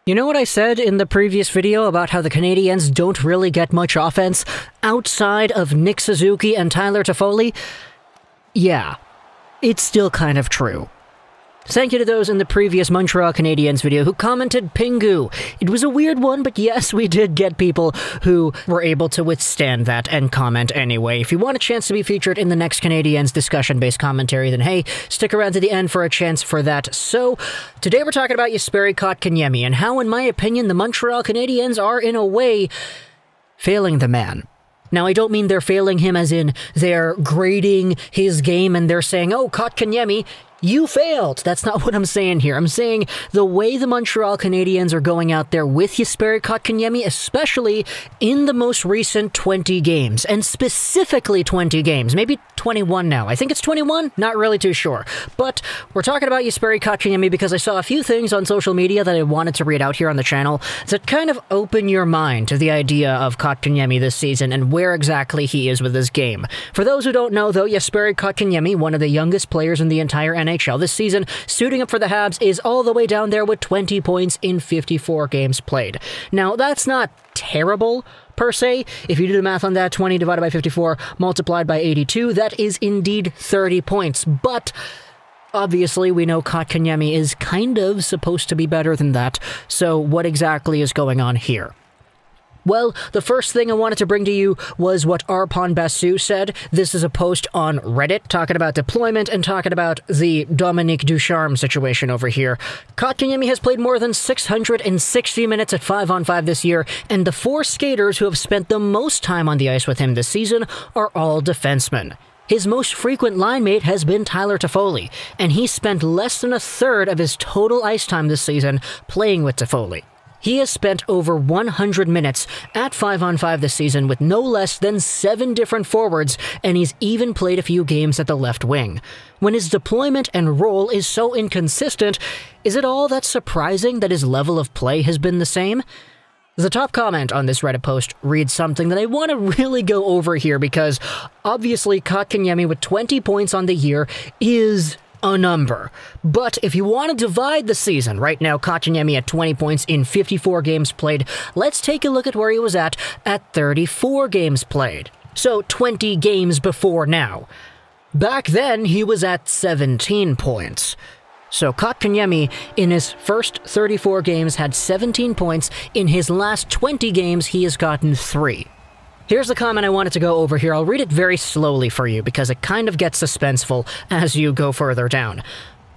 You know what I said in the previous video about how the Canadiens don't really get much offense outside of Nick Suzuki and Tyler Toffoli? Yeah, it's still kind of true. Thank you to those in the previous Montreal Canadiens video who commented Pingu. It was a weird one, but yes, we did get people who were able to withstand that and comment anyway. If you want a chance to be featured in the next Canadiens discussion-based commentary, then hey, stick around to the end for a chance for that. So, today we're talking about Jesperi Kotkaniemi and how, in my opinion, the Montreal Canadiens are, in a way, failing the man. Now, I don't mean they're failing him as in they're grading his game and they're saying, oh, Kotkaniemi, you failed. That's not what I'm saying here. I'm saying the way the Montreal Canadiens are going out there with Jesperi Kotkaniemi, especially in the most recent 20 games, and specifically 20 games, maybe 21 now. I think it's 21, not really too sure. But we're talking about Jesperi Kotkaniemi because I saw a few things on social media that I wanted to read out here on the channel that kind of open your mind to the idea of Kotkaniemi this season and where exactly he is with his game. For those who don't know, though, Jesperi Kotkaniemi, one of the youngest players in the entire NHL this season, suiting up for the Habs, is all the way down there with 20 points in 54 games played. Now, that's not terrible, per se. If you do the math on that, 20 divided by 54 multiplied by 82, that is indeed 30 points. But obviously, we know Kotkaniemi is kind of supposed to be better than that. So what exactly is going on here? Well, the first thing I wanted to bring to you was what Arpon Basu said. This is a post on Reddit talking about deployment and talking about the Dominique Ducharme situation over here. Kotkaniemi has played more than 660 minutes at 5-on-5 this year, and the four skaters who have spent the most time on the ice with him this season are all defensemen. His most frequent line mate has been Tyler Toffoli, and he spent less than a third of his total ice time this season playing with Toffoli. He has spent over 100 minutes at 5-on-5 this season with no less than 7 different forwards, and he's even played a few games at the left wing. When his deployment and role is so inconsistent, is it all that surprising that his level of play has been the same? The top comment on this Reddit post reads something that I want to really go over here because obviously Kotkaniemi with 20 points on the year is a number. But if you want to divide the season, right now Kotkaniemi at 20 points in 54 games played, let's take a look at where he was at 34 games played. So 20 games before now. Back then, he was at 17 points. So Kotkaniemi, in his first 34 games, had 17 points. In his last 20 games, he has gotten 3. Here's the comment I wanted to go over here. I'll read it very slowly for you because it kind of gets suspenseful as you go further down.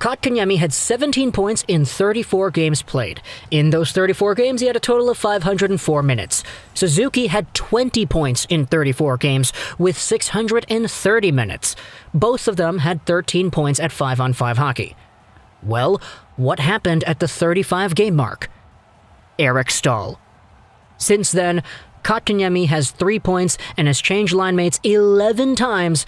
Kotkaniemi had 17 points in 34 games played. In those 34 games, he had a total of 504 minutes. Suzuki had 20 points in 34 games with 630 minutes. Both of them had 13 points at 5-on-5 hockey. Well, what happened at the 35-game mark? Eric Staal. Since then, Kotkaniemi has 3 points and has changed line mates 11 times,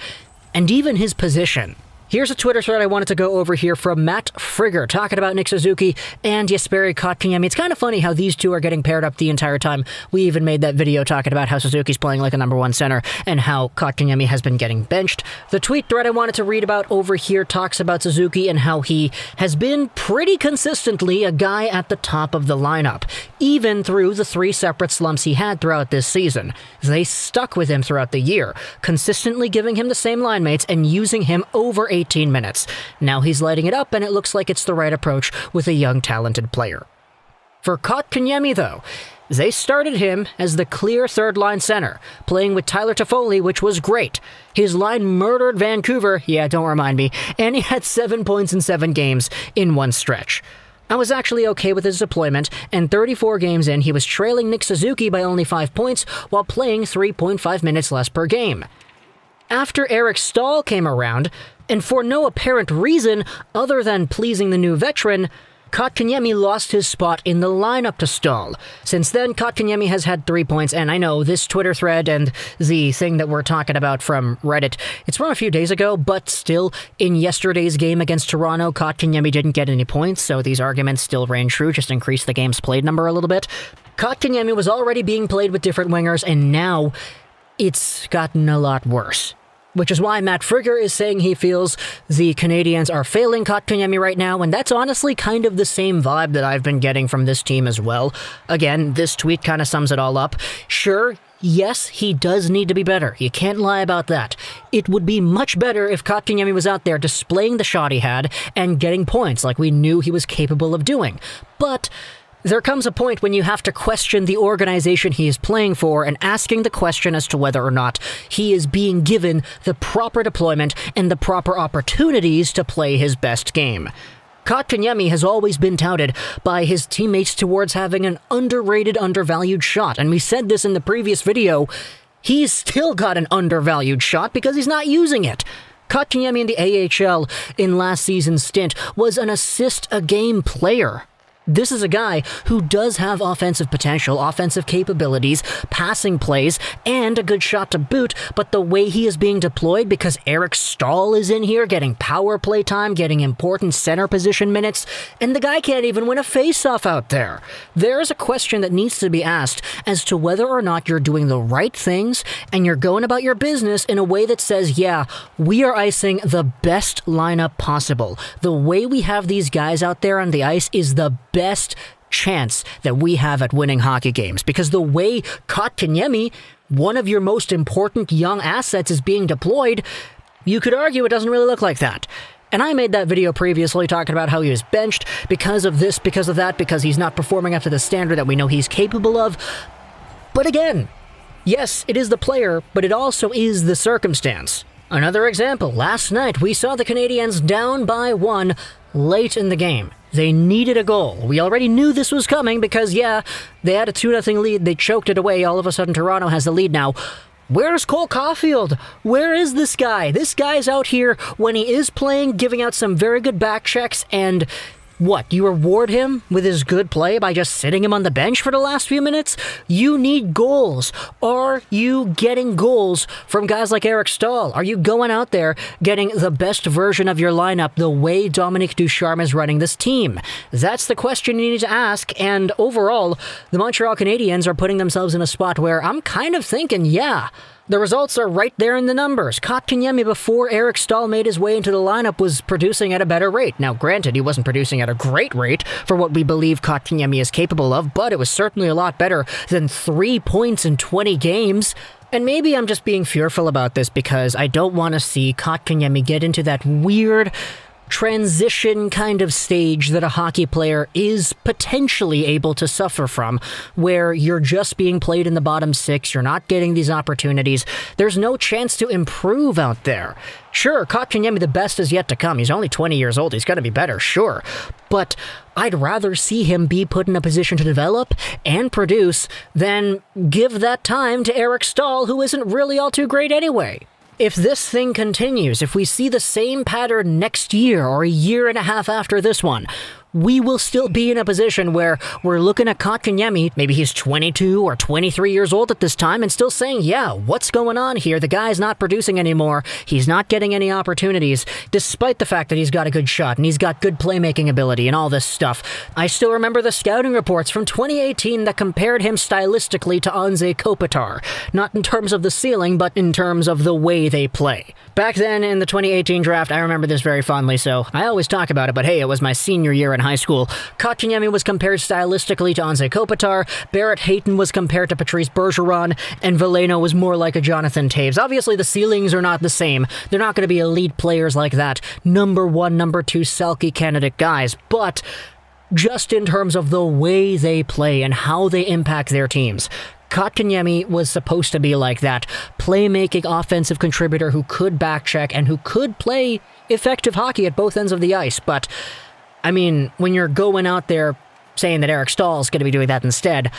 and even his position. Here's a Twitter thread I wanted to go over here from Matt Frigger, talking about Nick Suzuki and Jesperi Kotkaniemi. It's kind of funny how these two are getting paired up the entire time. We even made that video talking about how Suzuki's playing like a number one center and how Kotkaniemi has been getting benched. The tweet thread I wanted to read about over here talks about Suzuki and how he has been pretty consistently a guy at the top of the lineup, even through the 3 separate slumps he had throughout this season. They stuck with him throughout the year, consistently giving him the same line mates and using him over 18 minutes. Now he's lighting it up, and it looks like it's the right approach with a young, talented player. For Kotkaniemi, though, they started him as the clear third-line center, playing with Tyler Toffoli, which was great. His line murdered Vancouver, yeah, don't remind me, and he had 7 points in 7 games in one stretch. I was actually okay with his deployment, and 34 games in, he was trailing Nick Suzuki by only 5 points while playing 3.5 minutes less per game. After Eric Staal came around, and for no apparent reason other than pleasing the new veteran, Kotkaniemi lost his spot in the lineup to Staal. Since then, Kotkaniemi has had 3 points, and I know this Twitter thread and the thing that we're talking about from Reddit, it's from a few days ago, but still, in yesterday's game against Toronto, Kotkaniemi didn't get any points, so these arguments still reign true, just increase the game's played number a little bit. Kotkaniemi was already being played with different wingers, and now it's gotten a lot worse. which is why Matt Frigger is saying he feels the Canadiens are failing Kotkaniemi right now, and that's honestly kind of the same vibe that I've been getting from this team as well. Again, this tweet kind of sums it all up. Sure, yes, he does need to be better. You can't lie about that. It would be much better if Kotkaniemi was out there displaying the shot he had and getting points like we knew he was capable of doing. But there comes a point when you have to question the organization he is playing for and asking the question as to whether or not he is being given the proper deployment and the proper opportunities to play his best game. Kotkaniemi has always been touted by his teammates towards having an underrated, undervalued shot, and we said this in the previous video. He's still got an undervalued shot because he's not using it. Kotkaniemi in the AHL in last season's stint was an assist-a-game player. This is a guy who does have offensive potential, offensive capabilities, passing plays, and a good shot to boot, but the way he is being deployed, because Eric Staal is in here getting power play time, getting important center position minutes, and the guy can't even win a face-off out there. There's a question that needs to be asked as to whether or not you're doing the right things and you're going about your business in a way that says, yeah, we are icing the best lineup possible. The way we have these guys out there on the ice is the best chance that we have at winning hockey games, because the way Kotkaniemi, one of your most important young assets, is being deployed, you could argue it doesn't really look like that. And I made that video previously talking about how he was benched because of this, because of that, because he's not performing up to the standard that we know he's capable of. But again, yes, it is the player, but it also is the circumstance. Another example, last night we saw the Canadiens down by 1 late in the game. They needed a goal. We already knew this was coming because, yeah, they had a 2-0 lead. They choked it away. All of a sudden, Toronto has the lead now. Where's Cole Caulfield? Where is this guy? This guy's out here when he is playing, giving out some very good back checks, and what, you reward him with his good play by just sitting him on the bench for the last few minutes? You need goals. Are you getting goals from guys like Eric Staal? Are you going out there getting the best version of your lineup the way Dominique Ducharme is running this team? That's the question you need to ask, and overall, the Montreal Canadiens are putting themselves in a spot where I'm kind of thinking, yeah, the results are right there in the numbers. Kotkaniemi, before Eric Staal made his way into the lineup, was producing at a better rate. Now, granted, he wasn't producing at a great rate for what we believe Kotkaniemi is capable of, but it was certainly a lot better than 3 points in 20 games. And maybe I'm just being fearful about this because I don't want to see Kotkaniemi get into that weird transition kind of stage that a hockey player is potentially able to suffer from, where you're just being played in the bottom 6, you're not getting these opportunities, there's no chance to improve out there. Sure, Kotkaniemi, the best is yet to come. He's only 20 years old. He's going to be better, sure. But I'd rather see him be put in a position to develop and produce than give that time to Eric Staal, who isn't really all too great anyway. If this thing continues, if we see the same pattern next year or a year and a half after this one, we will still be in a position where we're looking at Kotkaniemi, maybe he's 22 or 23 years old at this time, and still saying, yeah, what's going on here? The guy's not producing anymore. He's not getting any opportunities, despite the fact that he's got a good shot and he's got good playmaking ability and all this stuff. I still remember the scouting reports from 2018 that compared him stylistically to Anze Kopitar, not in terms of the ceiling, but in terms of the way they play. Back then, in the 2018 draft, I remember this very fondly, so I always talk about it, but hey, it was my senior year in high school. Kotkaniemi was compared stylistically to Anze Kopitar, Barrett Hayton was compared to Patrice Bergeron, and Veleno was more like a Jonathan Toews. Obviously, the ceilings are not the same. They're not going to be elite players like that, number 1, number 2 Selke candidate guys, but just in terms of the way they play and how they impact their teams, Kotkaniemi was supposed to be like that playmaking offensive contributor who could backcheck and who could play effective hockey at both ends of the ice, but I mean, when you're going out there saying that Eric Staal is going to be doing that instead,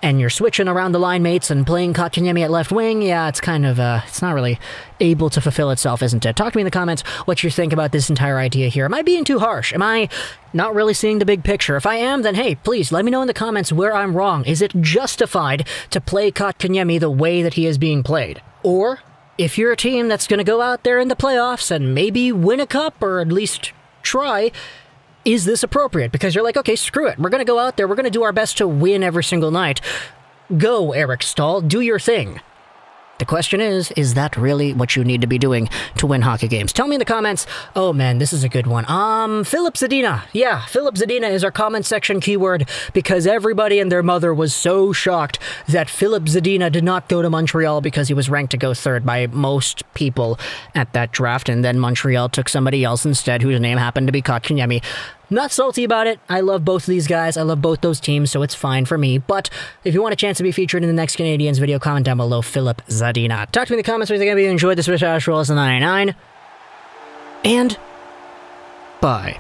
and you're switching around the line mates and playing Kotkaniemi at left wing, yeah, it's kind of, it's not really able to fulfill itself, isn't it? Talk to me in the comments what you think about this entire idea here. Am I being too harsh? Am I not really seeing the big picture? If I am, then hey, please let me know in the comments where I'm wrong. Is it justified to play Kotkaniemi the way that he is being played? Or, if you're a team that's going to go out there in the playoffs and maybe win a cup, or at least try, is this appropriate? Because you're like, okay, screw it. We're going to go out there. We're going to do our best to win every single night. Go, Eric Staal. Do your thing. The question is that really what you need to be doing to win hockey games? Tell me in the comments. Oh man, this is a good one. Philip Zadina. Yeah, Philip Zadina is our comment section keyword because everybody and their mother was so shocked that Philip Zadina did not go to Montreal because he was ranked to go third by most people at that draft, and then Montreal took somebody else instead whose name happened to be Kotkaniemi. Not salty about it. I love both of these guys. I love both those teams, so it's fine for me. But if you want a chance to be featured in the next Canadiens video, comment down below, Philip Zadina. Talk to me in the comments what you think of you enjoyed this with Josh Rolls 99. And bye.